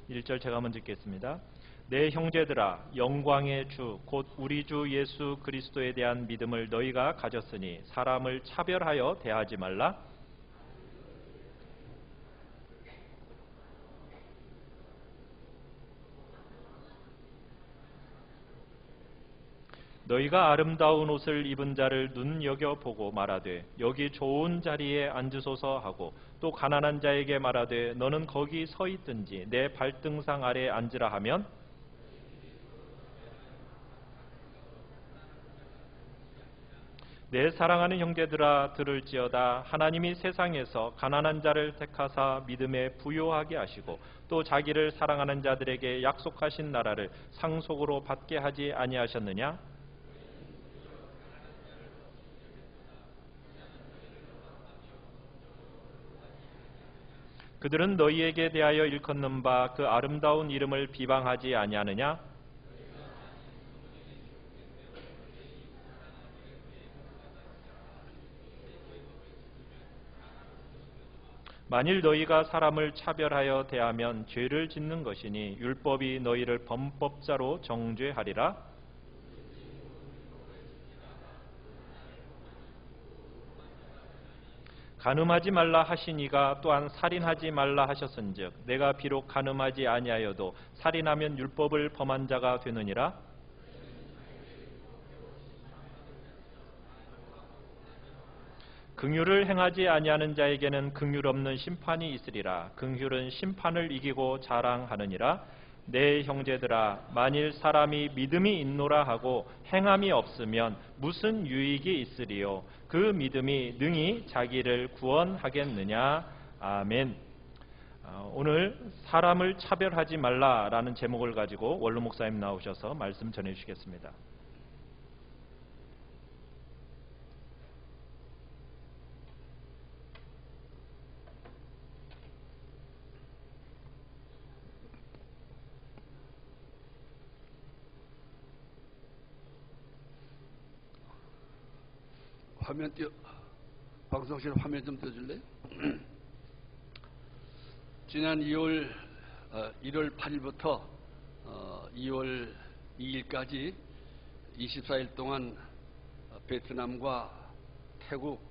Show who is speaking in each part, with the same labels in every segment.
Speaker 1: 1절 제가 먼저 읽겠습니다. 내 형제들아, 영광의 주 곧 우리 주 예수 그리스도에 대한 믿음을 너희가 가졌으니 사람을 차별하여 대하지 말라. 너희가 아름다운 옷을 입은 자를 눈여겨보고 말하되 여기 좋은 자리에 앉으소서 하고 또 가난한 자에게 말하되 너는 거기 서 있든지 내 발등상 아래에 앉으라 하면 내 사랑하는 형제들아 들을지어다. 하나님이 세상에서 가난한 자를 택하사 믿음에 부요하게 하시고 또 자기를 사랑하는 자들에게 약속하신 나라를 상속으로 받게 하지 아니하셨느냐? 그들은 너희에게 대하여 일컫는 바 그 아름다운 이름을 비방하지 아니하느냐? 만일 너희가 사람을 차별하여 대하면 죄를 짓는 것이니 율법이 너희를 범법자로 정죄하리라. 간음하지 말라 하시니가 또한 살인하지 말라 하셨은즉 내가 비록 간음하지 아니하여도 살인하면 율법을 범한 자가 되느니라. 긍휼을 행하지 아니하는 자에게는 긍휼 없는 심판이 있으리라. 긍휼은 심판을 이기고 자랑하느니라. 내 형제들아, 만일 사람이 믿음이 있노라 하고 행함이 없으면 무슨 유익이 있으리요? 그 믿음이 능히 자기를 구원하겠느냐? 아멘. 오늘 사람을 차별하지 말라라는 제목을 가지고 원로 목사님 나오셔서 말씀 전해 주시겠습니다.
Speaker 2: 화면 방송실 화면 좀 띄워줄래요? 지난 1월 8일부터 2월 2일까지 24일 동안 베트남과 태국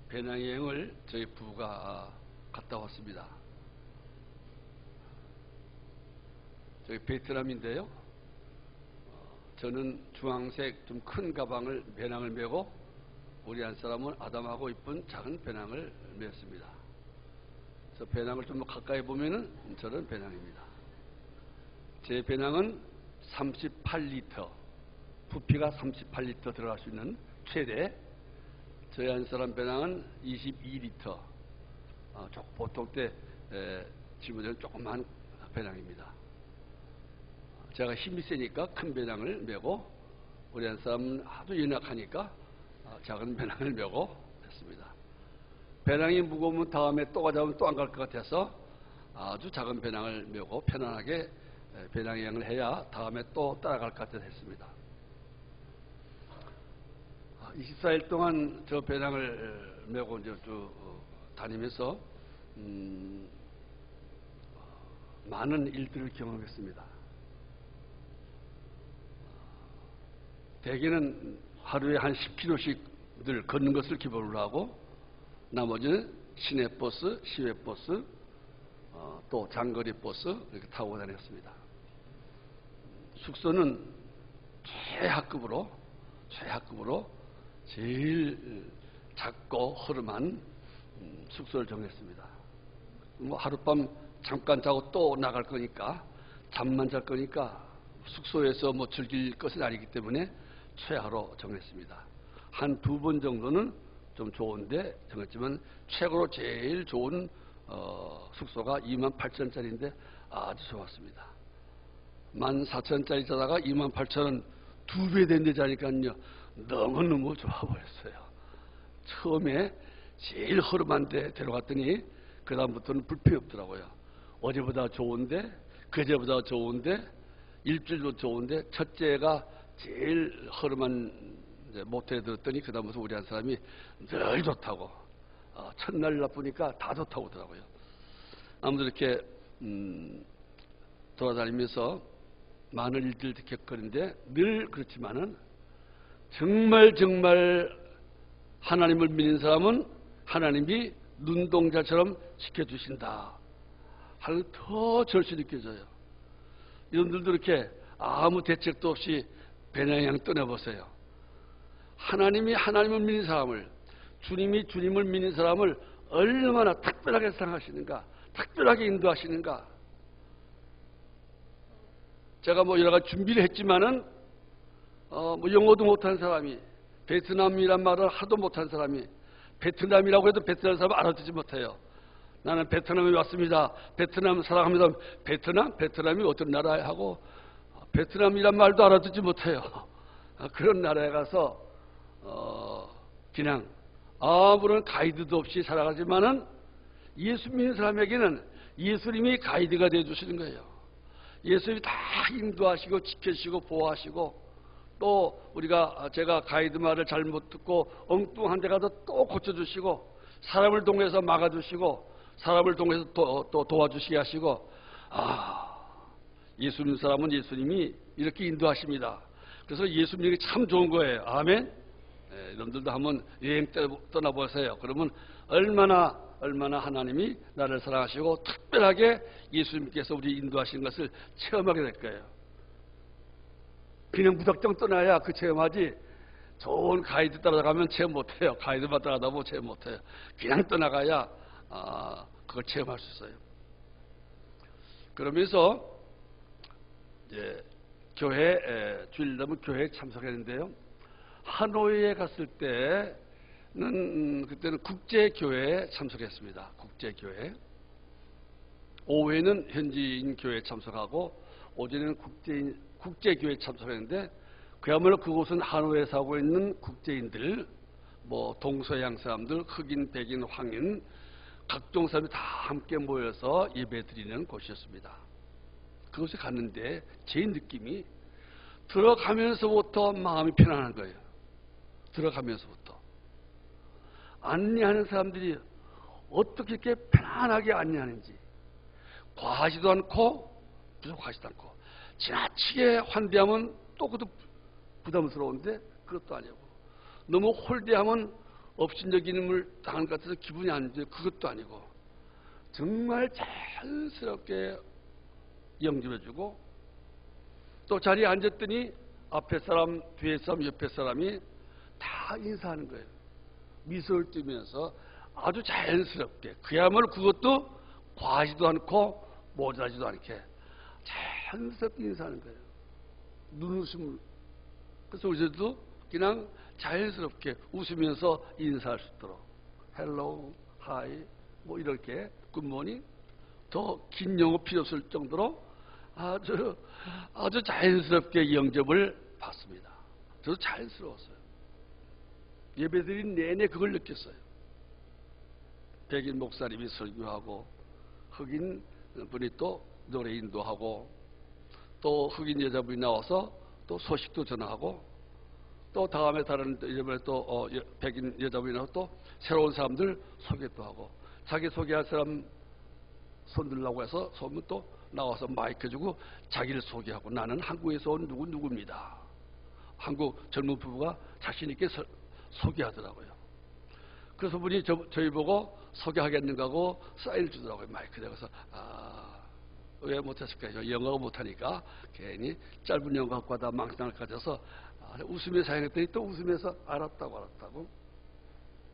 Speaker 2: 배낭여행을 저희 부부가 갔다 왔습니다. 저희 베트남인데요. 저는 주황색 좀 큰 가방을 배낭을 메고 우리 한 사람은 아담하고 이쁜 작은 배낭을 메었습니다. 그래서 배낭을 좀 가까이 보면은 저런 배낭입니다. 제 배낭은 38리터, 부피가 38리터 들어갈 수 있는 최대. 저희 한 사람 배낭은 22리터. 보통 때 집어들은 조그만 배낭입니다. 제가 힘이 세니까 큰 배낭을 메고 우리 한 사람은 하도 연약하니까 작은 배낭을 메고 했습니다. 배낭이 무거우면 다음에 또 가자면 또 안 갈 것 같아서 아주 작은 배낭을 메고 편안하게 배낭 여행을 해야 다음에 또 따라갈 것 같아서 했습니다. 24일 동안 저 배낭을 메고 이제 쭉 다니면서 많은 일들을 경험했습니다. 대개는 하루에 한 10km씩 늘 걷는 것을 기본으로 하고 나머지는 시내버스, 시외버스, 또 장거리 버스 이렇게 타고 다녔습니다. 숙소는 최하급으로 제일 작고 허름한 숙소를 정했습니다. 뭐 하룻밤 잠깐 자고 또 나갈 거니까 잠만 잘 거니까 숙소에서 뭐 즐길 것은 아니기 때문에 최하로 정했습니다. 한 2번 정도는 좀 좋은데 정했지만 최고로 제일 좋은 숙소가 28,000원짜리인데 아주 좋았습니다. 14,000원짜리 자다가 28,000원 2배 된 데 자니까요 너무너무 좋아 보였어요. 처음에 제일 허름한 데 데려갔더니 그 다음부터는 불평이 없더라고요. 어제보다 좋은데 그제보다 좋은데 일주일도 좋은데 첫째가 제일 허름한 모텔에 들었더니 그 다음부터 우리 한 사람이 늘 좋다고 첫날 나쁘니까 다 좋다고 하더라고요. 아무튼 이렇게 돌아다니면서 많은 일들을 겪었는데 늘 그렇지만은 정말 하나님을 믿는 사람은 하나님이 눈동자처럼 지켜주신다 하는 더 절실히 느껴져요. 여러분들도 이렇게 아무 대책도 없이 배낭여행 떠나보세요. 하나님이 하나님을 믿는 사람을, 주님이 주님을 믿는 사람을 얼마나 특별하게 사랑하시는가, 특별하게 인도하시는가. 제가 뭐 여러 가지 준비를 했지만은 뭐 영어도 못하는 사람이, 베트남이란 말을 하도 못하는 사람이 베트남이라고 해도 베트남 사람 알아듣지 못해요. 나는 베트남에 왔습니다. 베트남 사랑합니다. 베트남이 어떤 나라야 하고 베트남이란 말도 알아듣지 못해요. 그런 나라에 가서 그냥 아무런 가이드도 없이 살아가지만은 예수 믿는 사람에게는 예수님이 가이드가 되어 주시는 거예요. 예수님이 다 인도하시고 지켜주시고 보호하시고, 또 제가 가이드 말을 잘못 듣고 엉뚱한 데 가서 또 고쳐주시고, 사람을 통해서 막아주시고, 사람을 통해서 또 도와주시게 하시고, 예수 믿는 사람은 예수님이 이렇게 인도하십니다. 그래서 예수 믿는 게 참 좋은 거예요. 아멘. 여러분들도 한번 여행 떠나보세요. 그러면 얼마나 하나님이 나를 사랑하시고 특별하게 예수님께서 우리 인도하시는 것을 체험하게 될 거예요. 그냥 무작정 떠나야 그 체험하지, 좋은 가이드 따라가면 체험 못해요. 가이드만 따라가다 보면 체험 못해요. 그냥 떠나가야 그걸 체험할 수 있어요. 그러면서 이제 주일 되면 교회에 참석했는데요. 하노이에 갔을 때는 그때는 국제교회에 참석했습니다. 국제교회. 오후에는 현지인 교회에 참석하고 오전에는 국제교회에 참석했는데, 그야말로 그곳은 하노이에 살고 있는 국제인들, 뭐 동서양 사람들, 흑인, 백인, 황인, 각종 사람이 다 함께 모여서 예배드리는 곳이었습니다. 그곳에 갔는데 제 느낌이 들어가면서부터 마음이 편안한 거예요. 들어가면서부터. 안내하는 사람들이 어떻게 이렇게 편안하게 안내하는지, 과하지도 않고 부족하지도 않고, 지나치게 환대하면 또 그것도 부담스러운데 그것도 아니고, 너무 홀대하면 업신여김을 당한 것 같아서 기분이 안 좋아요. 그것도 아니고, 정말 자연스럽게 영접해주고, 또 자리에 앉았더니 앞에 사람, 뒤에 사람, 옆에 사람이 다 인사하는 거예요. 미소를 띠면서 아주 자연스럽게, 그야말로 그것도 과하지도 않고 모자라지도 않게 자연스럽게 인사하는 거예요. 눈웃음을. 그래서 우리도 그냥 자연스럽게 웃으면서 인사할 수 있도록 헬로우, 하이, 뭐 이렇게 굿모닝, 더 긴 영어 필요 없을 정도로 아주 자연스럽게 영접을 받습니다. 저도 자연스러웠어요. 예배드린 내내 그걸 느꼈어요. 백인 목사님이 설교하고, 흑인 분이 또 노래 인도하고, 또 흑인 여자분이 나와서 또 소식도 전하고, 또 다음에 다른 이번에 또 백인 여자분이 나와서 또 새로운 사람들 소개도 하고, 자기 소개할 사람 손 들라고 해서 소문 또 나와서 마이크 주고 자기를 소개하고, 나는 한국에서 온 누구입니다. 한국 젊은 부부가 자신 있게 소개하더라고요. 그래서 분이 저희 보고 소개하겠는가 하고 사인을 주더라고요. 마이크 대고서. 왜 못했을까요? 영어가 못하니까 괜히 짧은 영어 갖고 하다 망상을 가져서 웃으며 사인했더니 또 웃으면서 알았다고.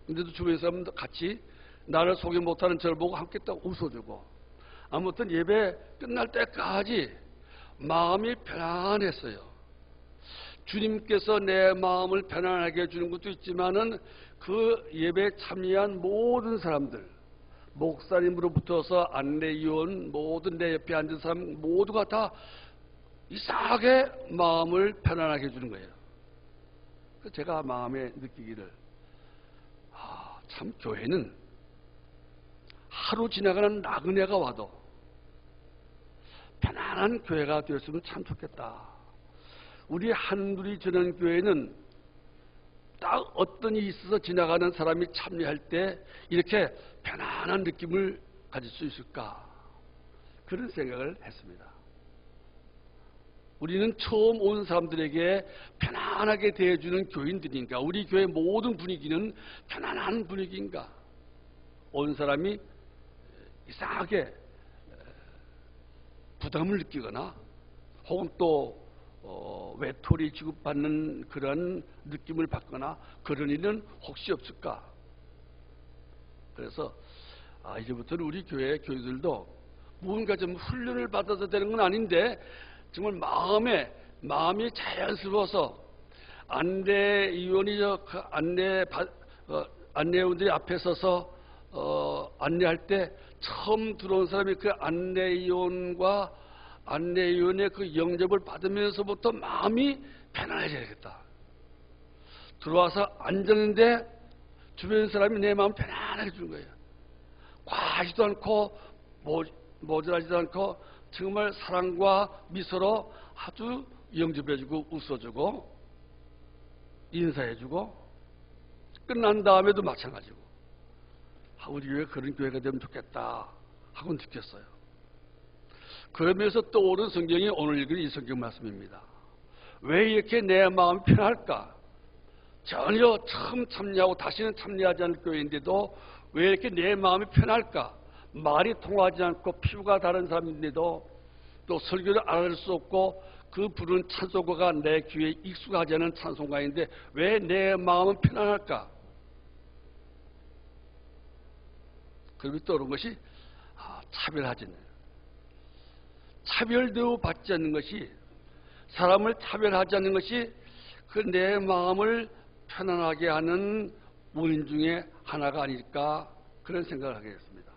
Speaker 2: 근데도 주변 사람도 같이 나를 소개 못하는 저를 보고 함께 또 웃어주고, 아무튼 예배 끝날 때까지 마음이 편안했어요. 주님께서 내 마음을 편안하게 해주는 것도 있지만은 그 예배에 참여한 모든 사람들, 목사님으로부터서 안내위원, 모든 내 옆에 앉은 사람 모두가 다 이상하게 마음을 편안하게 해주는 거예요. 제가 마음에 느끼기를, 참 교회는 하루 지나가는 나그네가 와도 편안한 교회가 되었으면 참 좋겠다. 우리 한누리 전원교회는 딱 어떤 일이 있어서 지나가는 사람이 참여할 때 이렇게 편안한 느낌을 가질 수 있을까, 그런 생각을 했습니다. 우리는 처음 온 사람들에게 편안하게 대해주는 교인들인가? 우리 교회 모든 분위기는 편안한 분위기인가? 온 사람이 이상하게 부담을 느끼거나 혹은 또 외톨이 취급받는 그런 느낌을 받거나 그런 일은 혹시 없을까? 그래서 이제부터는 우리 교회 교인들도 뭔가 좀 훈련을 받아서 되는 건 아닌데 정말 마음이 자연스러워서 안내위원이 안내위원들이 앞에 서서 안내할 때 처음 들어온 사람이 그 안내위원과 안내위원의 그 영접을 받으면서부터 마음이 편안해져야겠다. 들어와서 앉았는데 주변 사람이 내 마음 편안하게 주는 거예요. 과하지도 않고 모자라지도 않고 정말 사랑과 미소로 아주 영접해주고 웃어주고 인사해주고 끝난 다음에도 마찬가지고 우리 교회 그런 교회가 되면 좋겠다 하고 느꼈어요. 그러면서 떠오른 성경이 오늘 읽은 이 성경 말씀입니다. 왜 이렇게 내 마음이 편할까? 전혀 처음 참여하고 다시는 참여하지 않을 교회인데도 왜 이렇게 내 마음이 편할까? 말이 통하지 않고 피부가 다른 사람인데도 또 설교를 알아들 수 없고 그 부르는 찬송가가 내 귀에 익숙하지 않은 찬송가인데 왜 내 마음은 편안할까? 그러면 떠오른 것이 차별하지 않는, 차별대우 받지 않는 것이, 사람을 차별하지 않는 것이 그 내 마음을 편안하게 하는 원인 중에 하나가 아닐까 그런 생각을 하게 됐습니다.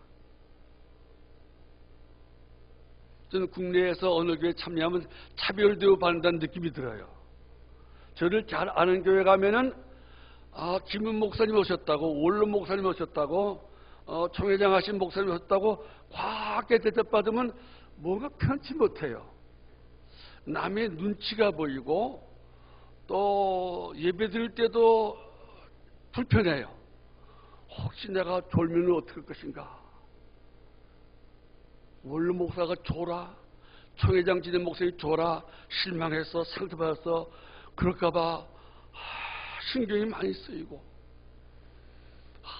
Speaker 2: 저는 국내에서 어느 교회에 참여하면 차별대우 받는다는 느낌이 들어요. 저를 잘 아는 교회 가면은 김은 목사님 오셨다고, 원로 목사님 오셨다고, 총회장 하신 목사님 오셨다고 과하게 대접받으면 뭔가 편치 못해요. 남의 눈치가 보이고 또 예배 드릴 때도 불편해요. 혹시 내가 졸면은 어떻게 할 것인가? 원로 목사가 줘라, 총회장 지낸 목사님이 줘라, 실망해서 상처받아서 그럴까봐 신경이 많이 쓰이고,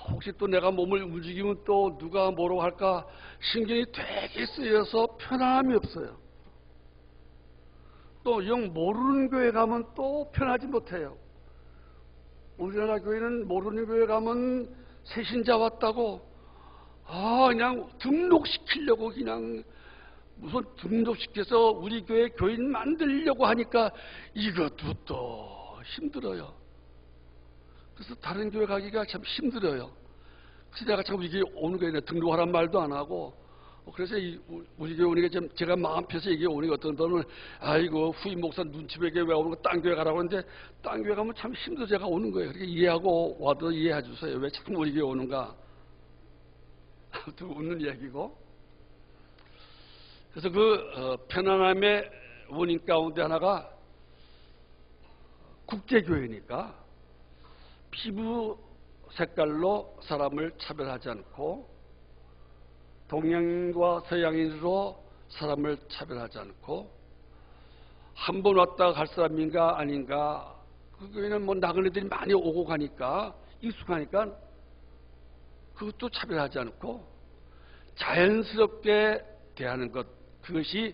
Speaker 2: 혹시 또 내가 몸을 움직이면 또 누가 뭐라고 할까 신경이 되게 쓰여서 편함이 없어요. 또 영 모르는 교회 가면 또 편하지 못해요. 우리나라 교회는 모르는 교회 가면 새신자 왔다고 그냥 등록시키려고 그냥 무슨 등록시켜서 우리 교회 교인 만들려고 하니까 이것도 또 힘들어요. 그래서 다른 교회 가기가 참 힘들어요. 그래서 내가 참 이게 오는 거에 등록하란 말도 안 하고, 그래서 우리 교회 오니까 제가 마음 펴서 이게 오니까 어떤 분은 아이고 후임 목사 눈치 보게 왜 오는 거 딴 교회 가라고 하는데 딴 교회 가면 참 힘들어 제가 오는 거예요. 그렇게 이해하고 와도 이해해 주세요. 왜 자꾸 우리 교회 오는가? 아무튼 웃는 이야기고. 그래서 그 편안함의 원인 가운데 하나가 국제교회니까 피부 색깔로 사람을 차별하지 않고 동양인과 서양인으로 사람을 차별하지 않고 한 번 왔다가 갈 사람인가 아닌가, 그 교회는 뭐 나그네들이 많이 오고 가니까 익숙하니까 그것도 차별하지 않고 자연스럽게 대하는 것, 그것이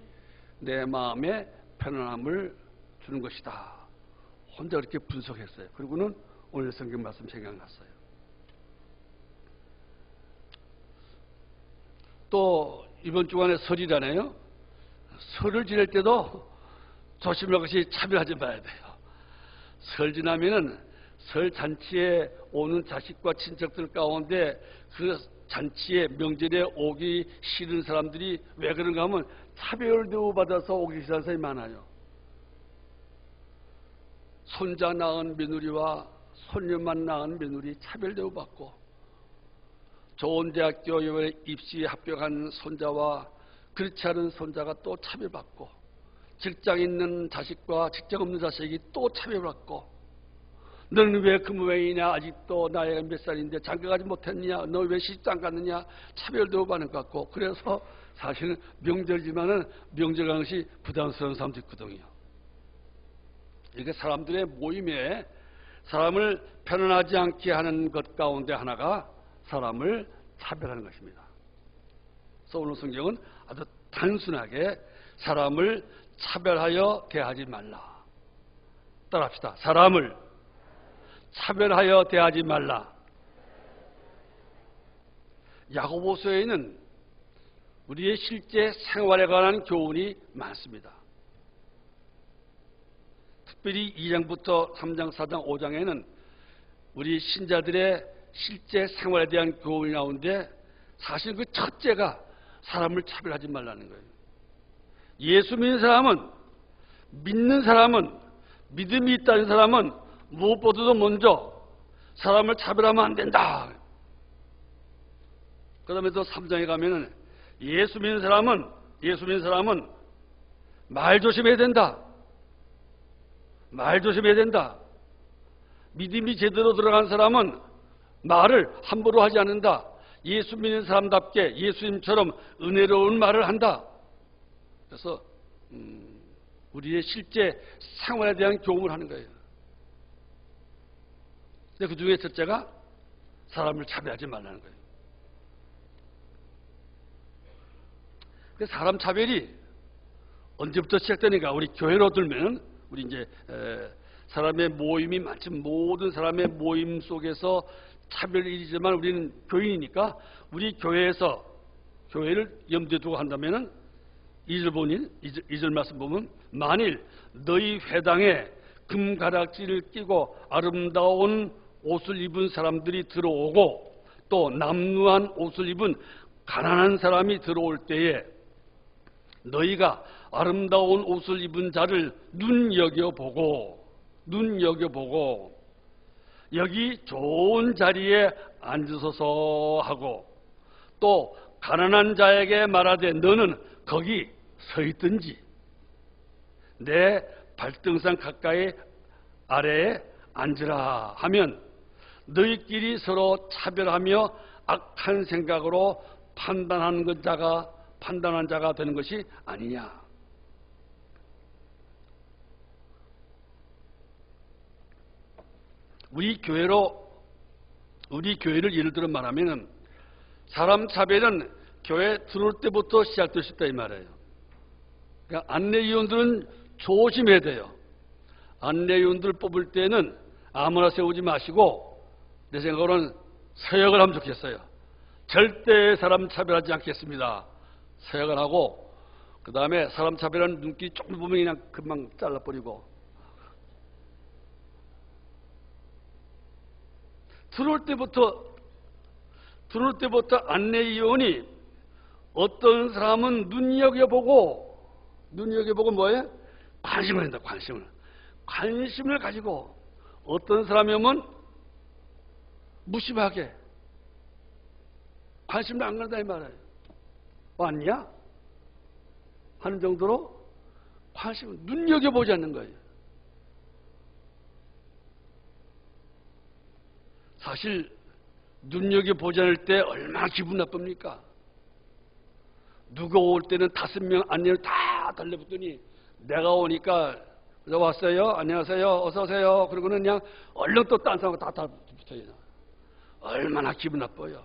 Speaker 2: 내 마음에 편안함을 주는 것이다. 혼자 그렇게 분석했어요. 그리고는 오늘 성경 말씀 생각났어요. 또 이번 주간에 설이잖아요. 설을 지낼 때도 조심할 것이 차별하지 말아야 돼요. 설 지나면은 설 잔치에 오는 자식과 친척들 가운데 그 잔치에 명절에 오기 싫은 사람들이 왜 그런가 하면 차별대우 받아서 오기 싫은 사람이 많아요. 손자 낳은 며느리와 손녀만 낳은 며느리 차별대우 받고, 좋은 대학교에 입시에 합격한 손자와 그렇지 않은 손자가 또 차별받고, 직장 있는 자식과 직장 없는 자식이 또 차별받고, 너는 왜 근무회의냐, 아직도 나이가 몇 살인데 장가가지 못했느냐, 너 왜 시집 안 갔느냐, 차별도 받는 것 같고. 그래서 사실은 명절이지만은 명절 가는 것이 부담스러운 사람도 있거든요. 이게 사람들의 모임에 사람을 편안하지 않게 하는 것 가운데 하나가 사람을 차별하는 것입니다. 그래서 오늘 성경은 아주 단순하게 사람을 차별하여 대하지 말라. 따라합시다. 사람을 차별하여 대하지 말라. 야고보서에는 우리의 실제 생활에 관한 교훈이 많습니다. 특별히 2장부터 3장, 4장, 5장에는 우리 신자들의 실제 생활에 대한 교훈이 나오는데 사실 그 첫째가 사람을 차별하지 말라는 거예요. 예수 믿는 사람은 믿음이 있다는 사람은 무엇보다도 먼저 사람을 차별하면 안 된다. 그 다음에 또 3장에 가면은 예수 믿는 사람은 말 조심해야 된다. 말 조심해야 된다. 믿음이 제대로 들어간 사람은 말을 함부로 하지 않는다. 예수 믿는 사람답게 예수님처럼 은혜로운 말을 한다. 그래서 우리의 실제 생활에 대한 교훈을 하는 거예요. 근데 그 중에 첫째가 사람을 차별하지 말라는 거예요. 사람 차별이 언제부터 시작되는가? 우리 교회로 들면 우리 이제 사람의 모임이 많지만 모든 사람의 모임 속에서 차별이 일이지만 우리는 교인이니까 우리 교회에서 교회를 염두에 두고 한다면은 2절 말씀 보면 만일 너희 회당에 금가락지를 끼고 아름다운 옷을 입은 사람들이 들어오고 또 남루한 옷을 입은 가난한 사람이 들어올 때에 너희가 아름다운 옷을 입은 자를 눈여겨보고 여기 좋은 자리에 앉으소서 하고 또 가난한 자에게 말하되 너는 거기 서 있든지 내 발등상 가까이 아래에 앉으라 하면 너희끼리 서로 차별하며 악한 생각으로 판단한 자가 되는 것이 아니냐. 우리 교회를 예를 들어 말하면 사람 차별은 교회 들어올 때부터 시작될 수 있다 이 말이에요. 그러니까 안내위원들은 조심해야 돼요. 안내위원들 뽑을 때는 아무나 세우지 마시고 내 생각으로는 서역을 하면 좋겠어요. 절대 사람 차별하지 않겠습니다. 서역을 하고 그 다음에 사람 차별하는 눈길이 조금 보면 그냥 금방 잘라버리고 들어올 때부터 안내위원이 어떤 사람은 눈여겨보고 뭐예요? 관심을 한다. 관심을 가지고 어떤 사람이 오면 무심하게 관심을 안 간다 이 말이에요. 왔냐? 하는 정도로 관심을 눈여겨보지 않는 거예요. 사실 눈여겨보지 않을 때 얼마나 기분 나쁩니까? 누가 올 때는 5명 안내를 다 달려붙더니 내가 오니까 왔어요? 안녕하세요? 어서 오세요? 그러고는 그냥 얼른 또 딴 사람하고 다 붙어요. 얼마나 기분 나빠요.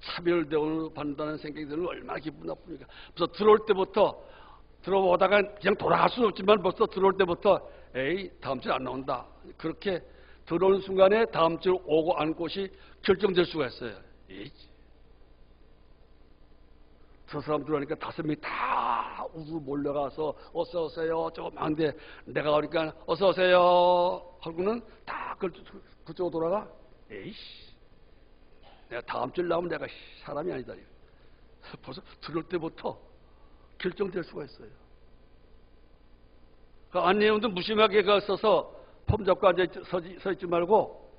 Speaker 2: 차별대우를 받는다는 생각이 들면 얼마나 기분 나쁩니까? 그래서 들어오다가 그냥 돌아갈 수는 없지만 벌써 들어올 때부터 에이 다음 주에 안 나온다. 그렇게 들어오는 순간에 다음 주 오고 안 곳이 결정될 수가 있어요. 저 사람 들어오니까 5명이 다 우르르 몰려가서 어서 오세요. 조금 한데 내가 오니까 어서 오세요. 하고는 다 그쪽으로 돌아가. 에이씨. 내가 다음 주에 나오면 내가 사람이 아니다. 벌써 들어올 때부터 결정될 수가 있어요. 그 안내원도 무심하게 서서 폼 잡고 서 있지 말고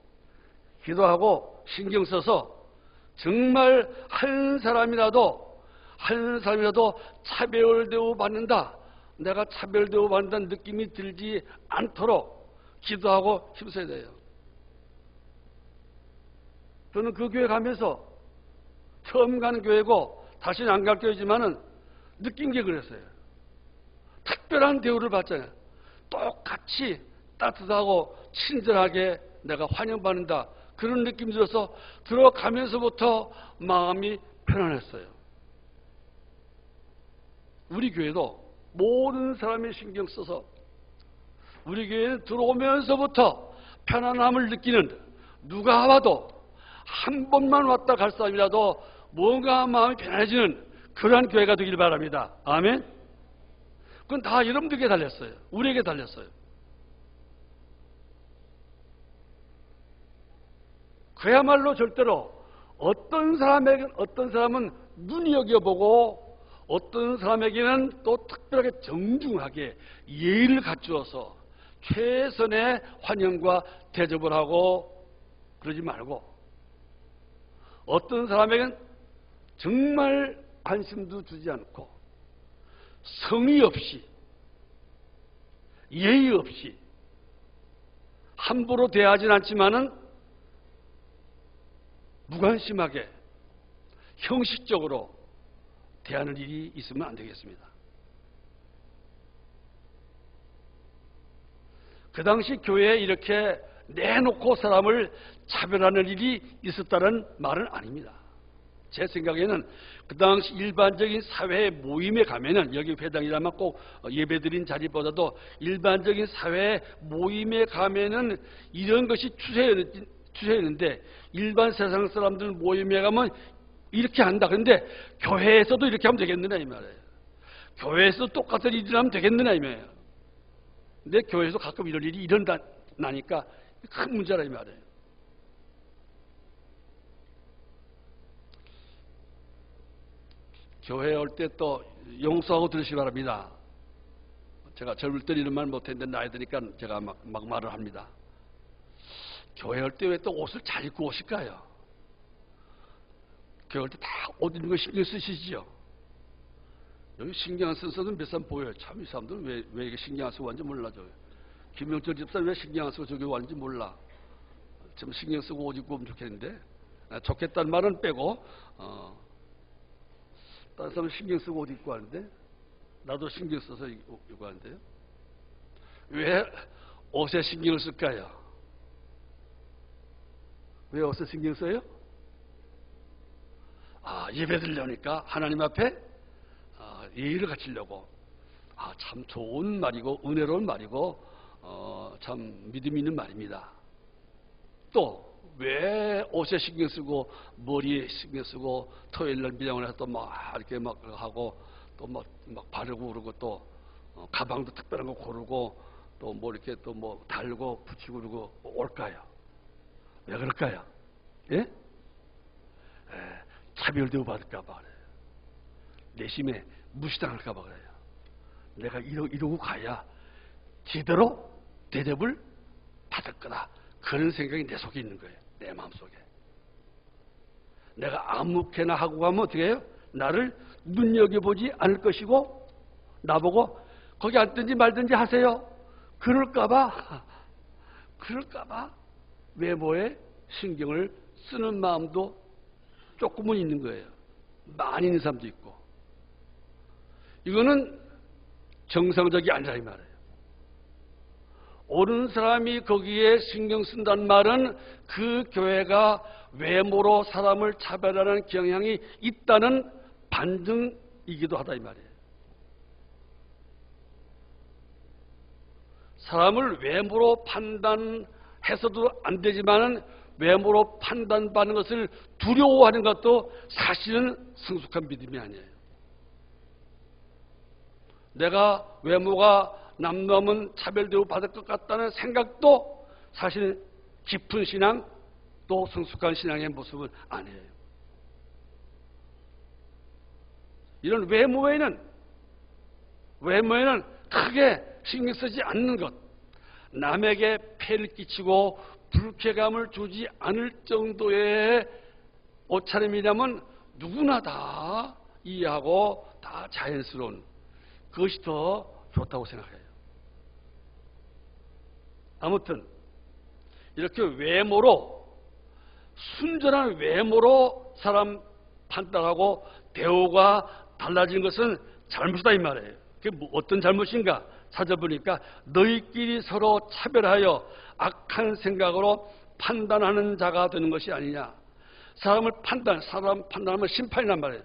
Speaker 2: 기도하고 신경 써서 정말 한 사람이라도 차별 대우 받는다. 내가 차별 대우 받는다는 느낌이 들지 않도록 기도하고 힘써야 돼요. 저는 그 교회 가면서 처음 가는 교회고 다시는 안 갈 교회지만은 느낀 게 그랬어요. 특별한 대우를 받잖아요. 똑같이 따뜻하고 친절하게 내가 환영받는다. 그런 느낌이 들어서 들어가면서부터 마음이 편안했어요. 우리 교회도 모든 사람이 신경 써서 우리 교회는 들어오면서부터 편안함을 느끼는, 누가 와도 한 번만 왔다 갈 사람이라도 뭔가 마음이 편안해지는 그러한 교회가 되길 바랍니다. 아멘. 그건 다 여러분들에게 달렸어요. 우리에게 달렸어요. 그야말로 절대로 어떤 사람은 눈여겨보고 어떤 사람에게는 또 특별하게 정중하게 예의를 갖추어서 최선의 환영과 대접을 하고 그러지 말고, 어떤 사람에게는 정말 관심도 주지 않고 성의 없이 예의 없이 함부로 대하진 않지만은 무관심하게 형식적으로 대하는 일이 있으면 안 되겠습니다. 그 당시 교회에 이렇게 내놓고 사람을 차별하는 일이 있었다는 말은 아닙니다. 제 생각에는 그 당시 일반적인 사회 모임에 가면은, 여기 회당이라면 꼭 예배드린 자리보다도 일반적인 사회 모임에 가면은 이런 것이 추세였는데, 일반 세상 사람들 모임에 가면 이렇게 한다. 그런데 교회에서도 이렇게 하면 되겠느냐 이 말이에요. 교회에서 똑같은 일을 하면 되겠느냐 이 말이에요. 근데 교회에서 가끔 이런 일이 일어나니까 큰 문제라 이 말이에요. 교회에 올 때 또 용서하고 들으시기 바랍니다. 제가 젊을 때 이런 말 못했는데 나이 드니까 제가 막 말을 합니다. 교회 올 때 왜 또 옷을 잘 입고 오실까요? 교회 올 때 다 옷 입는 거 신경 쓰시죠? 여기 신경 안 쓰는 사람은 몇 사람 보여요. 참 이 사람들은 왜 이게 신경 안 쓰고 왔는지 몰라죠. 김명철 집사는 왜 신경 안 쓰고 저기 왔는지 몰라. 좀 신경 쓰고 옷 입고 오면 좋겠는데, 좋겠다는 말은 빼고 다른 사람은 신경 쓰고 옷 입고 하는데 나도 신경 써서 입고 하는데요. 왜 옷에 신경을 쓸까요? 왜 옷에 신경 써요? 예배 드리려니까 하나님 앞에 예의를 갖추려고. 참 좋은 말이고 은혜로운 말이고 참 믿음 있는 말입니다. 또 왜 옷에 신경 쓰고 머리에 신경 쓰고 토요일날 미장을 해서 또 막 이렇게 막 하고 또 막 바르고 그러고 또 가방도 특별한 거 고르고 또 뭐 이렇게 또 뭐 달고 붙이고 그러고 올까요? 왜 그럴까요? 예? 차별대우 받을까봐 그래요. 내심에 무시당할까봐 그래요. 내가 이러고 가야 제대로 대접을 받을 거다. 그런 생각이 내 속에 있는 거예요. 내 마음속에. 내가 아무렇게나 하고 가면 어떻게 해요? 나를 눈여겨보지 않을 것이고 나보고 거기 앉든지 말든지 하세요. 그럴까봐 외모에 신경을 쓰는 마음도 조금은 있는 거예요. 많이 있는 사람도 있고. 이거는 정상적이 아니라 이 말이에요. 옳은 사람이 거기에 신경 쓴다는 말은 그 교회가 외모로 사람을 차별하는 경향이 있다는 반증이기도 하다 이 말이에요. 사람을 외모로 판단해서도 안 되지만은 외모로 판단받는 것을 두려워하는 것도 사실은 성숙한 믿음이 아니에요. 내가 외모가 남놈은 차별대우 받을 것 같다는 생각도 사실 깊은 신앙 또 성숙한 신앙의 모습은 아니에요. 이런 외모에는 크게 신경 쓰지 않는 것, 남에게 폐를 끼치고 불쾌감을 주지 않을 정도의 옷차림이라면 누구나 다 이해하고 다 자연스러운 그것이 더 좋다고 생각해요. 아무튼 이렇게 외모로, 순전한 외모로 사람 판단하고 대우가 달라지는 것은 잘못이다 이 말이에요. 그게 어떤 잘못인가 찾아보니까 너희끼리 서로 차별하여 악한 생각으로 판단하는 자가 되는 것이 아니냐. 사람 판단하면 심판이란 말이에요.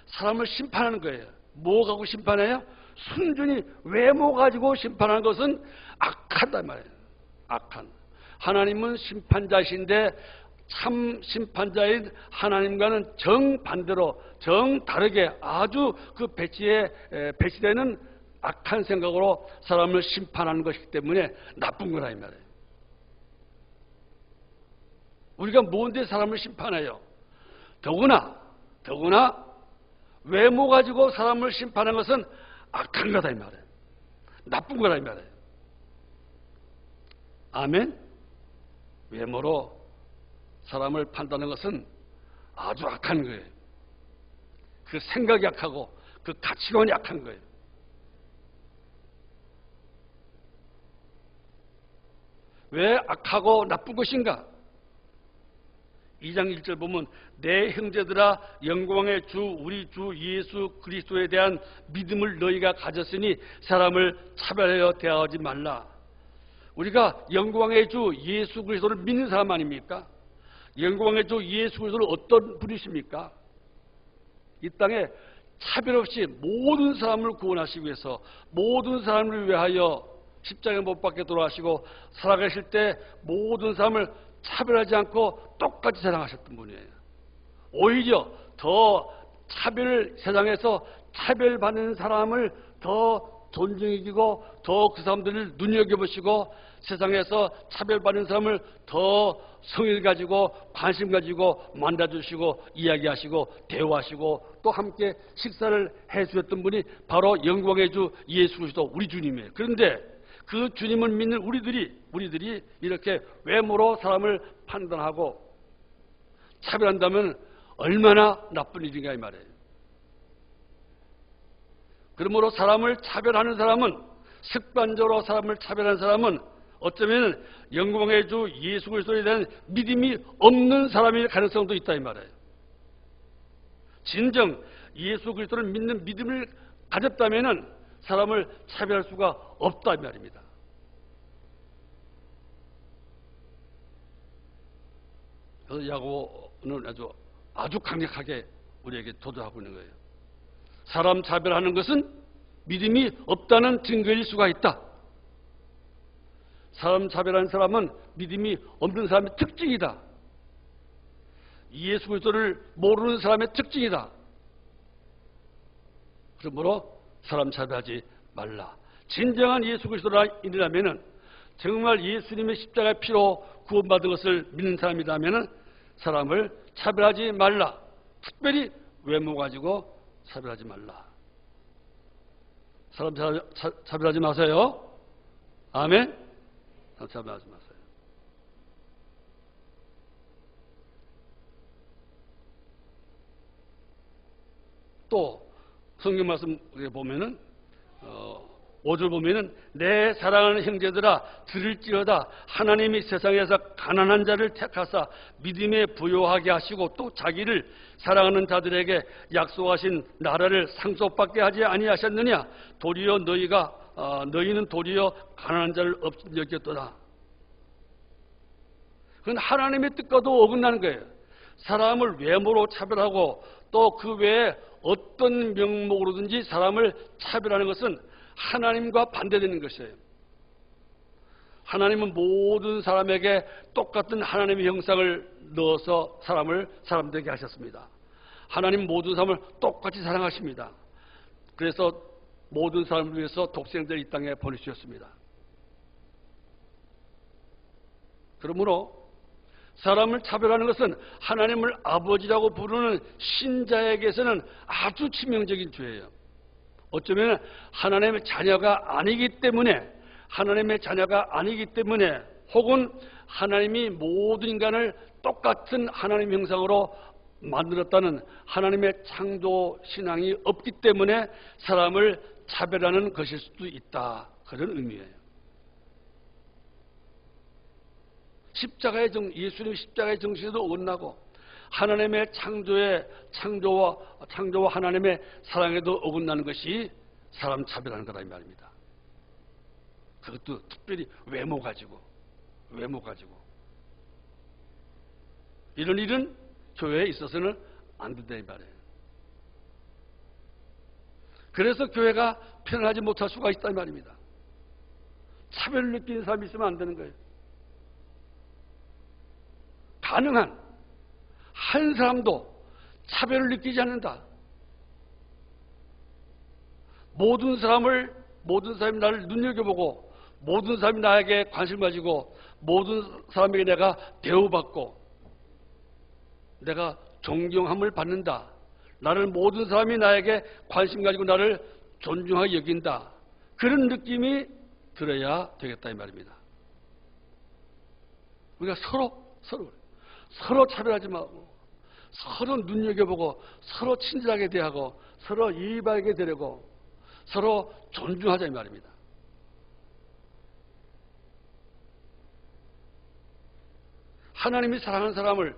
Speaker 2: 사람을 심판하는 거예요. 뭐 가지고 심판해요? 순전히 외모 가지고 심판하는 것은 악하다 말이에요. 악한. 하나님은 심판자이신데 참 심판자인 하나님과는 정반대로 정다르게 아주 그 배치되는 악한 생각으로 사람을 심판하는 것이기 때문에 나쁜 거라 이 말이에요. 우리가 뭔데 사람을 심판해요? 더구나 외모 가지고 사람을 심판하는 것은 악한 거다 이 말이에요. 나쁜 거라 이 말이에요. 아멘? 외모로 사람을 판단하는 것은 아주 악한 거예요. 그 생각이 약하고 그 가치관이 약한 거예요. 왜 악하고 나쁜 것인가? 2장 1절 보면 내 형제들아 영광의 주 우리 주 예수 그리스도에 대한 믿음을 너희가 가졌으니 사람을 차별하여 대하지 말라. 우리가 영광의 주 예수 그리스도를 믿는 사람 아닙니까? 영광의 주 예수 그리스도는 어떤 분이십니까? 이 땅에 차별 없이 모든 사람을 구원하시기 위해서 모든 사람을 위하여 십자가에 못 박혀 돌아가시고 살아가실 때 모든 사람을 차별하지 않고 똑같이 사랑하셨던 분이에요. 오히려 더 세상에서 차별받는 사람을 더 존중해주고 더 그 사람들을 눈여겨보시고 세상에서 차별받는 사람을 더 성의를 가지고 관심 가지고 만나주시고 이야기하시고 대화하시고 또 함께 식사를 해주셨던 분이 바로 영광의 주 예수 그리스도 우리 주님이에요. 그런데 그 주님을 믿는 우리들이 이렇게 외모로 사람을 판단하고 차별한다면 얼마나 나쁜 일인가 이 말이에요. 그러므로 사람을 차별하는 사람은 습관적으로 사람을 차별하는 사람은 어쩌면 영광의 주 예수 그리스도에 대한 믿음이 없는 사람일 가능성도 있다 이 말이에요. 진정 예수 그리스도를 믿는 믿음을 가졌다면 사람을 차별할 수가 없다 이 말입니다. 그래서 야고보는 아주 강력하게 우리에게 도전하고 있는 거예요. 사람 차별하는 것은 믿음이 없다는 증거일 수가 있다. 사람 차별하는 사람은 믿음이 없는 사람의 특징이다. 예수 그리스도를 모르는 사람의 특징이다. 그러므로 사람 차별하지 말라. 진정한 예수 그리스도인이라면 정말 예수님의 십자가의 피로 구원받은 것을 믿는 사람이라면 사람을 차별하지 말라. 특별히 외모 가지고 차별하지 말라. 사람 차별하지 마세요. 아멘? 사람 차별하지 마세요. 또 성경 말씀 보면은 5절 보면은 내 사랑하는 형제들아 들을지어다 하나님이 세상에서 가난한 자를 택하사 믿음에 부요하게 하시고 또 자기를 사랑하는 자들에게 약속하신 나라를 상속받게 하지 아니하셨느냐. 도리어 너희는 도리어 가난한 자를 없인 여겼도다. 그건 하나님의 뜻과도 어긋나는 거예요. 사람을 외모로 차별하고 또 그 외에 어떤 명목으로든지 사람을 차별하는 것은 하나님과 반대되는 것이에요. 하나님은 모든 사람에게 똑같은 하나님의 형상을 넣어서 사람 되게 하셨습니다. 하나님 모든 사람을 똑같이 사랑하십니다. 그래서 모든 사람을 위해서 독생자를 이 땅에 보내주셨습니다. 그러므로 사람을 차별하는 것은 하나님을 아버지라고 부르는 신자에게서는 아주 치명적인 죄예요. 어쩌면 하나님의 자녀가 아니기 때문에 혹은 하나님이 모든 인간을 똑같은 하나님 형상으로 만들었다는 하나님의 창조 신앙이 없기 때문에 사람을 차별하는 것일 수도 있다. 그런 의미예요. 예수님의 십자가의 정신에도 어긋나고 하나님의 창조와 하나님의 사랑에도 어긋나는 것이 사람 차별하는 거라 이 말입니다. 그것도 특별히 외모 가지고 이런 일은 교회에 있어서는 안 된다 이 말이에요. 그래서 교회가 편안하지 못할 수가 있다 이 말입니다. 차별을 느끼는 사람이 있으면 안 되는 거예요. 가능한 한 사람도 차별을 느끼지 않는다. 모든 사람이 나를 눈여겨보고 모든 사람이 나에게 관심 가지고 모든 사람에게 내가 대우받고 내가 존경함을 받는다. 나를 모든 사람이 나에게 관심 가지고 나를 존중하게 여긴다. 그런 느낌이 들어야 되겠다 이 말입니다. 우리가 서로 차별하지 말고 서로 눈여겨보고 서로 친절하게 대하고 서로 이익하게 되려고 서로 존중하자 이 말입니다. 하나님이 사랑하는 사람을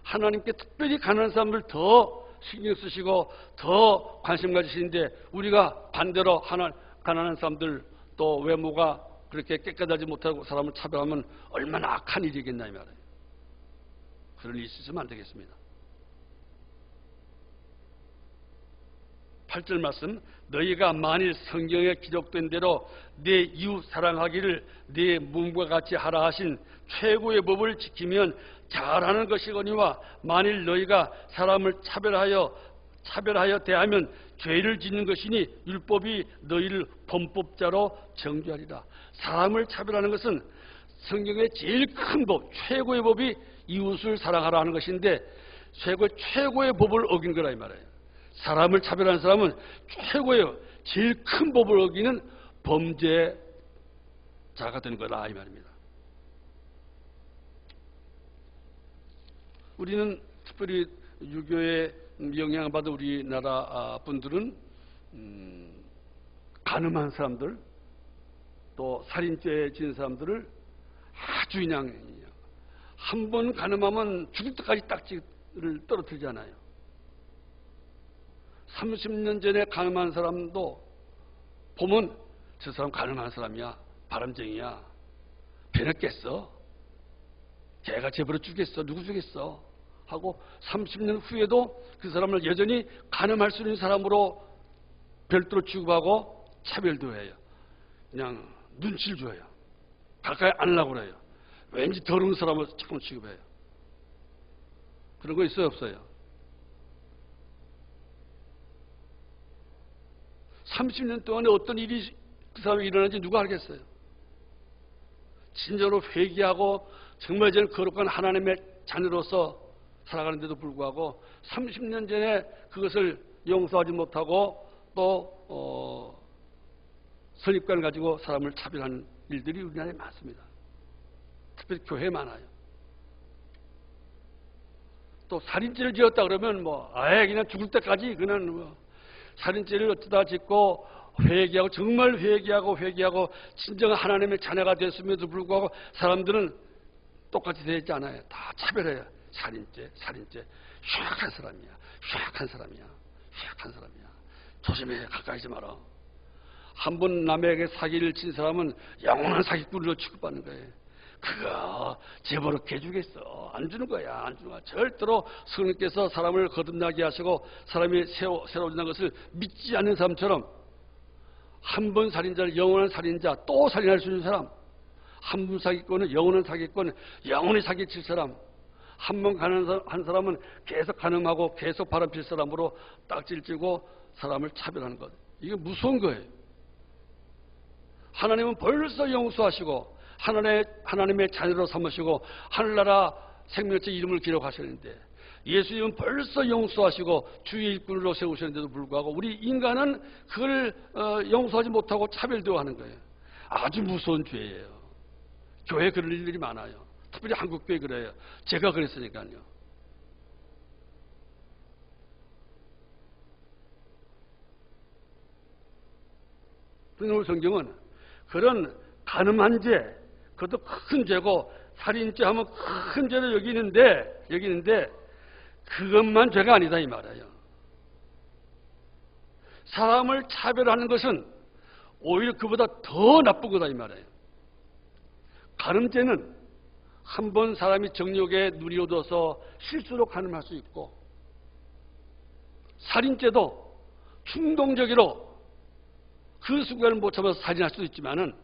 Speaker 2: 하나님께 특별히 가난한 사람을 더 신경 쓰시고 더 관심 가지시는데 우리가 반대로 가난한 사람들 또 외모가 그렇게 깨끗하지 못하고 사람을 차별하면 얼마나 악한 일이겠나 이 말이에요. 그런 일이 있으면 안 되겠습니다. 8절 말씀 너희가 만일 성경에 기록된 대로 내 이웃 사랑하기를 내 몸과 같이 하라 하신 최고의 법을 지키면 잘하는 것이거니와 만일 너희가 사람을 차별하여 대하면 죄를 짓는 것이니 율법이 너희를 범법자로 정죄하리라. 사람을 차별하는 것은 성경의 제일 큰 법, 최고의 법이 이웃을 사랑하라 하는 것인데 최고의 법을 어긴 거라 이 말이에요. 사람을 차별하는 사람은 제일 큰 법을 어기는 범죄자가 되는 거라 이 말입니다. 우리는 특별히 유교에 영향받은 우리나라 분들은 간음한 사람들 또 살인죄에 지은 사람들을 아주 그냥 한 번 간음하면 죽을 때까지 딱지를 떨어뜨리잖아요. 30년 전에 간음한 사람도 보면 저 사람 간음한 사람이야, 바람쟁이야, 배냈겠어, 걔가 재벌어 주겠어, 누구 주겠어 하고 30년 후에도 그 사람을 여전히 간음할 수 있는 사람으로 별도로 취급하고 차별도 해요. 그냥 눈치를 줘요. 가까이 안 하려고 그래요. 왠지 더러운 사람을 자꾸 취급해요. 그런 거 있어요, 없어요? 30년 동안에 어떤 일이 그 사람이 일어나는지 누가 알겠어요? 진정으로 회개하고 정말 저는 거룩한 하나님의 자녀로서 살아가는데도 불구하고 30년 전에 그것을 용서하지 못하고 또 선입관을 가지고 사람을 차별하는 일들이 우리나라에 많습니다. 특별히 교회에 많아요. 또 살인죄를 지었다 그러면 아예 그냥 죽을 때까지 그냥 살인죄를 어쩌다 짓고 회개하고 정말 회개하고 진정한 하나님의 자녀가 됐음에도 불구하고 사람들은 똑같이 되지 않아요. 다 차별해요. 살인죄 흉악한 사람이야. 조심해, 가까이 하지 마라. 한 번 남에게 사기를 친 사람은 영원한 사기꾼으로 취급받는 거예요. 그거 재벌어게 해주겠어. 안 주는 거야. 절대로 성령께서 사람을 거듭나게 하시고 사람이 새로워진다는 것을 믿지 않는 사람처럼 한 번 살인자를 영원한 살인자, 또 살인할 수 있는 사람, 한 번 사기꾼은 영원한 사기꾼, 영원히 사기칠 사람, 한 번 가는 사람은 계속 간음하고 계속 바람필 사람으로 딱지를 찌고 사람을 차별하는 것. 이게 무서운 거예요. 하나님은 벌써 용서하시고 하나님의 자녀로 삼으시고 하늘나라 생명체 이름을 기록하셨는데 예수님은 벌써 용서하시고 주의 일꾼으로 세우셨는데도 불구하고 우리 인간은 그걸 용서하지 못하고 차별대우하는 거예요. 아주 무서운 죄예요. 교회에 그런 일들이 많아요. 특별히 한국교회 그래요. 제가 그랬으니까요. 오늘 성경은 그런 간음한 죄, 그것도 큰 죄고 살인죄 하면 큰 죄로 여기는데 그것만 죄가 아니다 이 말이에요. 사람을 차별하는 것은 오히려 그보다 더 나쁜 거다 이 말이에요. 간음죄는 한 번 사람이 정욕에 눈이 어두워서 실수로 간음할 수 있고, 살인죄도 충동적으로 그 순간을 못 참아서 살인할 수도 있지만은,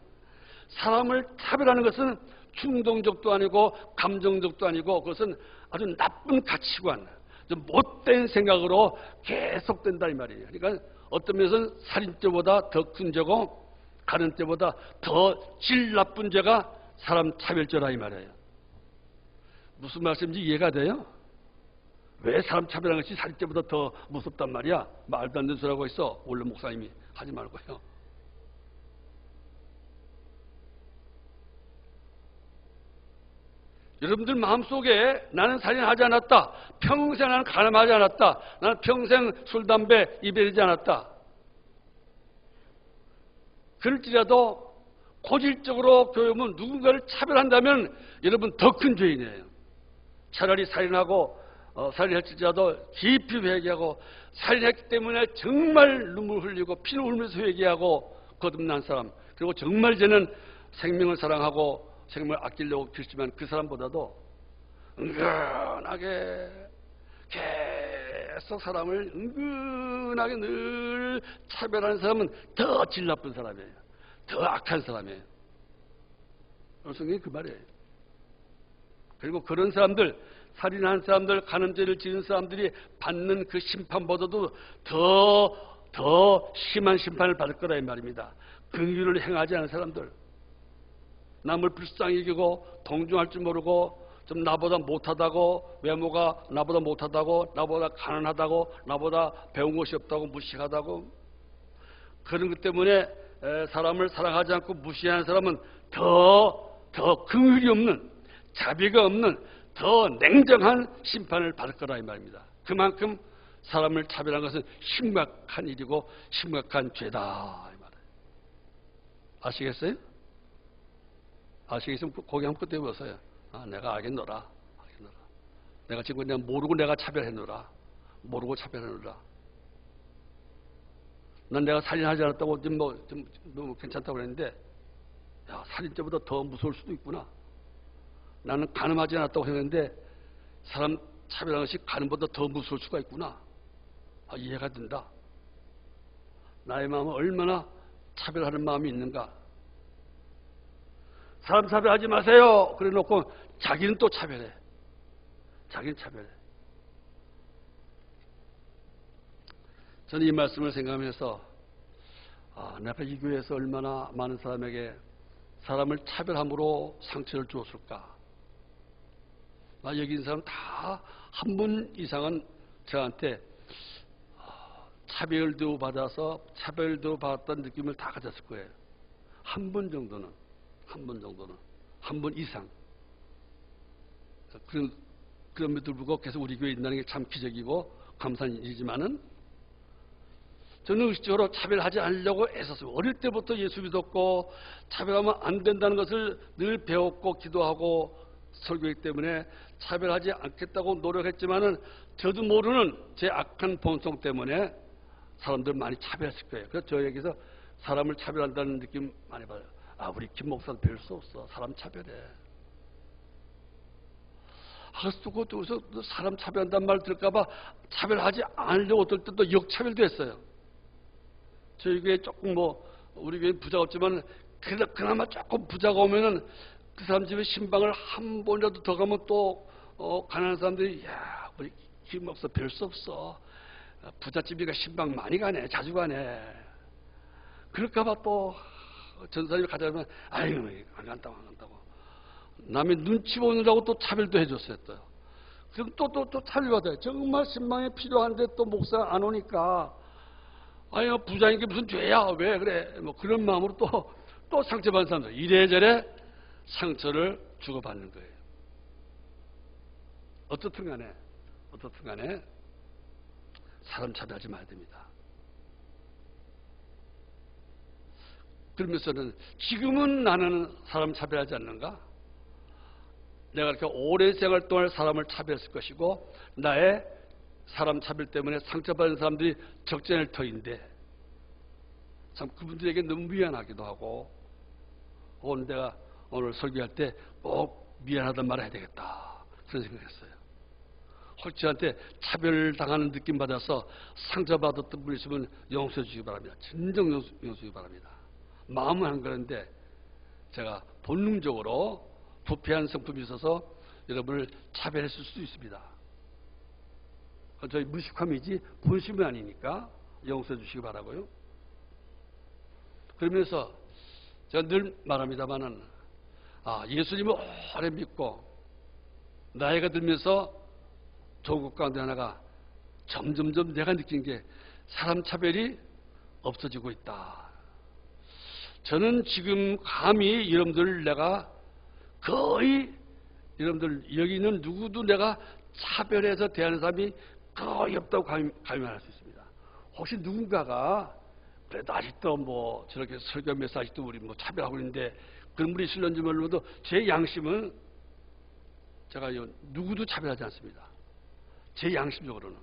Speaker 2: 사람을 차별하는 것은 충동적도 아니고 감정적도 아니고 그것은 아주 나쁜 가치관, 좀 못된 생각으로 계속된다 이 말이에요. 그러니까 어떤 면에서는 살인죄보다 더 큰 죄고 간음죄보다 더 질 나쁜 죄가 사람 차별죄라 이 말이에요. 무슨 말씀인지 이해가 돼요? 왜 사람 차별하는 것이 살인죄보다 더 무섭단 말이야? 말도 안 되는 소리라고 했어. 원래 목사님이 하지 말고요. 여러분들 마음속에 나는 살인하지 않았다. 평생 나는 가늠하지 않았다. 나는 평생 술, 담배 입에리지 않았다. 그럴지라도 고질적으로 교회 오면 누군가를 차별한다면 여러분 더 큰 죄인이에요. 차라리 살인하고 살인했을지라도 깊이 회개하고, 살인했기 때문에 정말 눈물 흘리고 피를 흘리면서 회개하고 거듭난 사람, 그리고 정말 쟤는 생명을 사랑하고 생명을 아끼려고 결심한 그 사람보다도 은근하게 계속 사람을 은근하게 늘 차별하는 사람은 더 질 나쁜 사람이에요. 더 악한 사람이에요. 성경이 그 말이에요. 그리고 그런 사람들, 살인한 사람들, 간음죄를 지은 사람들이 받는 그 심판보다도 더 심한 심판을 받을 거라 이 말입니다. 긍휼을 행하지 않은 사람들, 남을 불쌍히 여기고 동정할 줄 모르고 좀 나보다 못하다고, 외모가 나보다 못하다고, 나보다 가난하다고, 나보다 배운 것이 없다고 무식하다고, 그런 것 때문에 사람을 사랑하지 않고 무시하는 사람은 더 긍휼이 없는, 자비가 없는, 더 냉정한 심판을 받을 거라 이 말입니다. 그만큼 사람을 차별한 것은 심각한 일이고 심각한 죄다 이 말이에요. 아시겠어요? 아시겠으면 고개 한번 끄덕여보세요. 내가 알겠노라. 내가 지금 그냥 모르고 내가 차별해놓으라. 모르고 차별해놓으라. 난 내가 살인하지 않았다고 좀 너무 괜찮다고 그랬는데, 야, 살인죄보다 더 무서울 수도 있구나. 나는 간음하지 않았다고 했는데 사람 차별하는 것이 간음보다 더 무서울 수가 있구나. 이해가 된다. 나의 마음은 얼마나 차별하는 마음이 있는가. 사람 차별하지 마세요. 그래 놓고 자기는 또 차별해. 자기는 차별해. 저는 이 말씀을 생각하면서 내가 이 교회에서 얼마나 많은 사람에게 사람을 차별함으로 상처를 주었을까. 나 여기 있는 사람 다 한 분 이상은 저한테 차별도 받아서 차별도 받았다는 느낌을 다 가졌을 거예요. 한 분 정도는. 한 분 이상. 그럼에도 불구하고 계속 우리 교회에 있다는 게 참 기적이고 감사한 일이지만은, 저는 의식적으로 차별하지 않으려고 애썼어요. 어릴 때부터 예수 믿었고 차별하면 안 된다는 것을 늘 배웠고 기도하고 설교했기 때문에 차별하지 않겠다고 노력했지만은, 저도 모르는 제 악한 본성 때문에 사람들 많이 차별했을 거예요. 그래서 저에게서 사람을 차별한다는 느낌 많이 받아요. 우리 김 목사는 별 수 없어. 사람 차별해. 그래서 사람 차별한다는 말 들을까봐 차별하지 않으려고 어떨 때도 역차별도 했어요. 저희 교회 조금 우리 교회 부자가 없지만 그나마 조금 부자가 오면은 그 사람 집에 신방을 한 번이라도 더 가면 또 가난한 사람들이, 야, 우리 김 목사 별 수 없어. 부잣집이가 신방 많이 가네. 자주 가네. 그럴까봐 또 전사님이 가자면 아유 안 간다고. 남의 눈치 보느라고 또 차별도 해줬어요. 그럼 또 차별받아요. 정말 신방에 필요한데 또 목사 안 오니까, 아니 부자인 게 무슨 죄야, 왜 그래, 그런 마음으로 또 상처받는 사람들, 이래저래 상처를 주고받는 거예요. 어떻든 간에 사람 차별하지 말아야 됩니다. 그러면서는 지금은 나는 사람 차별하지 않는가? 내가 이렇게 오랜 생활 동안 사람을 차별했을 것이고, 나의 사람 차별 때문에 상처받은 사람들이 적잖을 터인데, 참 그분들에게 너무 미안하기도 하고, 오늘 내가 오늘 설교할 때 꼭 미안하단 말을 해야 되겠다, 그런 생각했어요. 혹시 저한테 차별당하는 느낌 받아서 상처받았던 분 있으면 용서해 주시기 바랍니다. 진정 용서해 주시기 바랍니다. 마음은 안 그런데 제가 본능적으로 부패한 성품이 있어서 여러분을 차별했을 수도 있습니다. 저희 무식함이지 본심이 아니니까 용서해 주시기 바라고요. 그러면서 제가 늘 말합니다마는, 예수님을 오래 믿고 나이가 들면서 조국 가운데 하나가 점점점 내가 느낀 게 사람 차별이 없어지고 있다. 저는 지금 감히 여러분들 내가 거의 여러분들 여기 있는 누구도 내가 차별해서 대하는 사람이 거의 없다고 감히 할 수 있습니다. 혹시 누군가가 그래도 아직도 뭐 저렇게 설교하면서 아직도 우리 뭐 차별하고 있는데 그런 분이 있을런지 몰라도 제 양심은 제가 누구도 차별하지 않습니다. 제 양심적으로는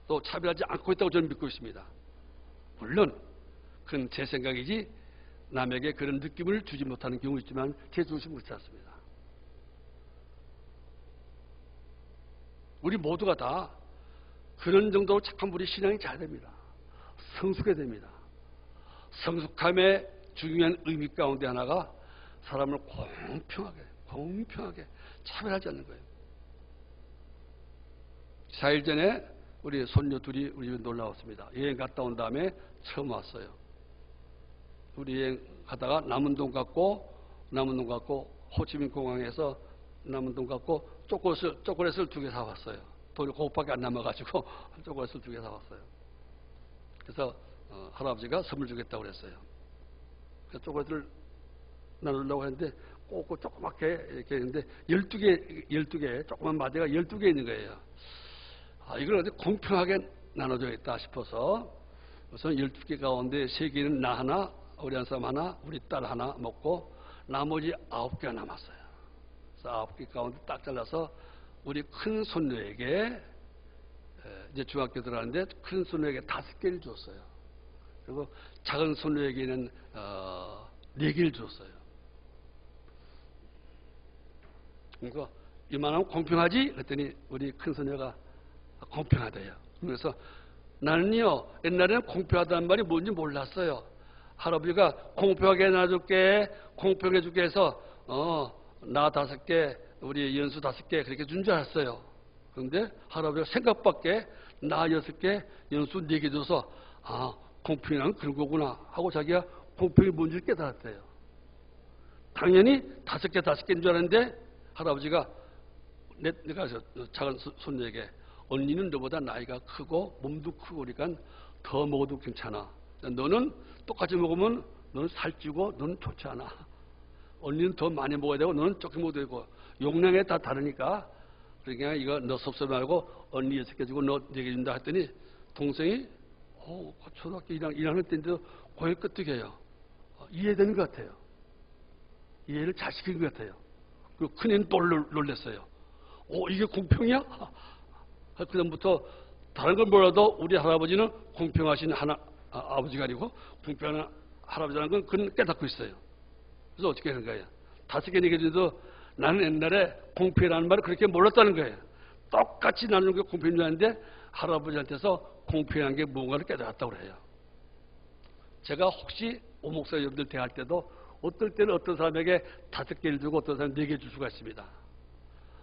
Speaker 2: 또 차별하지 않고 있다고 저는 믿고 있습니다. 물론 그건 제 생각이지 남에게 그런 느낌을 주지 못하는 경우 있지만 제 중심은 그렇지 않습니다. 우리 모두가 다 그런 정도로 착한 분이 신앙이 잘 됩니다. 성숙해야 됩니다. 성숙함의 중요한 의미 가운데 하나가 사람을 공평하게 차별하지 않는 거예요. 4일 전에 우리 손녀 둘이 우리 집에 놀러 왔습니다. 여행 갔다 온 다음에 처음 왔어요. 우리 여행 가다가 남은동 갔고 호치민 공항에서 남은동 갔고 초콜릿을 2개 사왔어요. 돈이 그것밖에 안 남아가지고 초콜릿을 2개 사왔어요. 그래서 할아버지가 선물 주겠다고 그랬어요. 그래서 초콜릿을 나누려고 했는데 꼭 조그맣게 이렇게 했는데 12개 조그만 마대가 12개 있는 거예요. 이걸 어디 공평하게 나눠줘야겠다 싶어서 우선 12개 가운데 3개는 나 하나, 우리 한 사람 하나, 우리 딸 하나 먹고 나머지 9개가 남았어요. 그래서 9개 가운데 딱 잘라서 우리 큰 손녀에게, 이제 중학교 들어가는데 큰 손녀에게 5개를 줬어요. 그리고 작은 손녀에게는 4개를 줬어요. 그러니까 이만하면 공평하지? 그랬더니 우리 큰 손녀가 공평하대요. 그래서 나는요 옛날에는 공평하다는 말이 뭔지 몰랐어요. 할아버지가 공평하게 나눠줄게, 공평해 줄게 해서 나 5개, 우리 연수 5개 그렇게 준 줄 알았어요. 그런데 할아버지가 생각밖에 나 6개, 연수 4개 줘서 공평이란 그런 거구나 하고 자기가 공평이 뭔지 깨달았대요. 당연히 5개인 줄 알았는데 할아버지가 내가 작은 손녀에게 언니는 너보다 나이가 크고 몸도 크고 그러니까 더 먹어도 괜찮아. 너는 똑같이 먹으면 너는 살찌고 너는 좋지 않아. 언니는 더 많이 먹어야 되고 너는 조금 먹어도 되고 용량에 다 다르니까 그러니까 이거 너 섭섭 말고 언니 6개 주고 너 4개 준다 했더니 동생이 초등학교 1학년 때인데도 고개 끄덕여요. 이해되는 것 같아요. 이해를 잘 시킨 것 같아요. 그 큰애는 또 놀랐어요. 이게 공평이야? 그다음부터 다른 건 몰라도 우리 할아버지는 공평하신 아버지가 아니고 공평한 할아버지라는 건 그건 깨닫고 있어요. 그래서 어떻게 하는 거예요? 5개, 4개 중에도 나는 옛날에 공평이라는 말을 그렇게 몰랐다는 거예요. 똑같이 나누는 게 공평인 줄 아는데 할아버지한테서 공평한 게 무언가를 깨달았다고 그래요. 제가 혹시 오목사 여러분들 대할 때도 어떨 때는 어떤 사람에게 5개를 주고 어떤 사람은 4개 줄 수가 있습니다.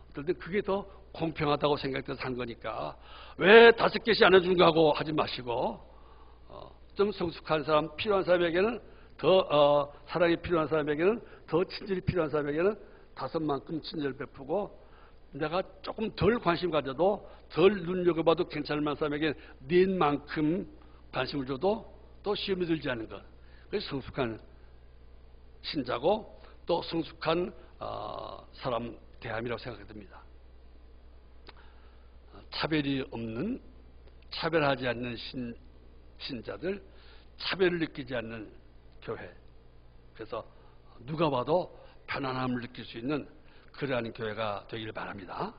Speaker 2: 어떨 때 그게 더 공평하다고 생각돼서 한 거니까 왜 5개씩 안 해주는가 하고 하지 마시고 좀 성숙한 사람, 필요한 사람에게는 더 사랑이 필요한 사람에게는 더 친절이 필요한 사람에게는 5만큼 친절 베푸고 내가 조금 덜 관심 가져도 덜 눈여겨봐도 괜찮을 만한 사람에게 4만큼 관심을 줘도 또 시험이 들지 않는 것. 그래서 성숙한 신자고 또 성숙한 사람 대함이라고 생각이 듭니다. 차별이 없는, 차별하지 않는 신자들, 차별을 느끼지 않는 교회. 그래서 누가 봐도 편안함을 느낄 수 있는 그러한 교회가 되기를 바랍니다.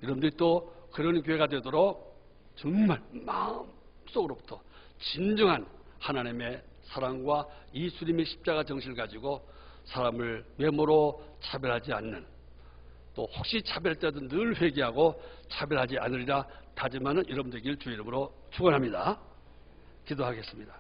Speaker 2: 여러분들이 또 그런 교회가 되도록 정말 마음속으로부터 진정한 하나님의 사랑과 이수님의 십자가 정신을 가지고 사람을 외모로 차별하지 않는, 또 혹시 차별되어도 늘 회개하고 차별하지 않으리라 다짐하는 여러분 되길 주 이름으로 축원합니다. 기도하겠습니다.